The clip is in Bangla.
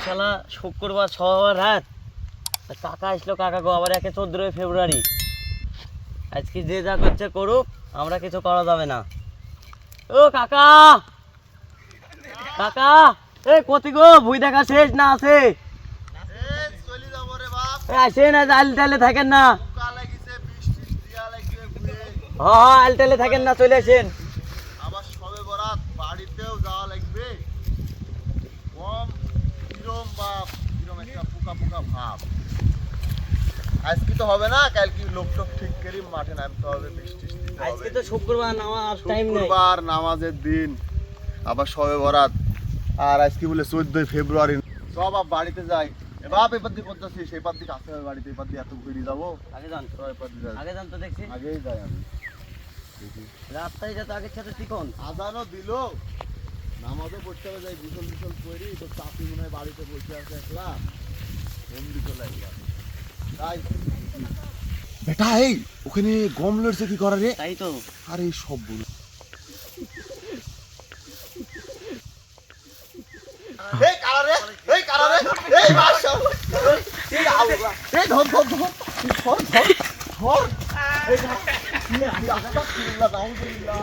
শালা শুক্রবার সবার রাত কাকা আসলো, কাকা গো আবার 14 ফেব্রুয়ারি। আজকে যে যা করছে করুক, আমরা কিছু করা যাবে না। ও কাকা, কাকা এ কতি গো, ভুই দেখা শেষ না আছে? আসে না, আল টালে থাকেন না। হ্যাঁ আল টালে থাকেন না, চলে আসেন। আবার সবে বরাত বাড়িতেও যাওয়া লাগবে। কম কিরম বা কিরম একটা পোকা পোকা ভাব। আজকে তো হবে না, কালকে লোক টোক ঠিক করে মাঠে নামতে হবে, বৃষ্টি দিতে হবে। আজকে তো শুক্রবার, নামাজ টাইম নেই। শুক্রবার নামাজের দিন, আবার সবে বরাত, আর আজকে বলে 14 ফেব্রুয়ারি। সব বাড়িতে যাই। এবার এবার দিয়ে করতেছিস, এবার দিকে আসতে হবে বাড়িতে, এবার দিয়ে এত ঘুরে যাবো। আগে যান, আগে যান তো দেখছি। আগেই যাই আমি। রাস্তায় যত আগের সাথে চিকন। আজানও দিল, নামাজও পড়তে হবে, যাই বিশল বিশল করি। তো চাপি মনে হয় বাড়িতে বসে আছে একলা, বন্দি চলে একলা। তাই বেটা, এই ওখানে গম লড়ছে কি করা রে? তাই তো। আরে সব বলো, এই কারা রে, এই কারা রে, এই বাসা, এই আল্লাহ, এই ধর ধর ধর ধর ধর ধর, এই আল্লাহ, আল্লাহ, আলহামদুলিল্লাহ।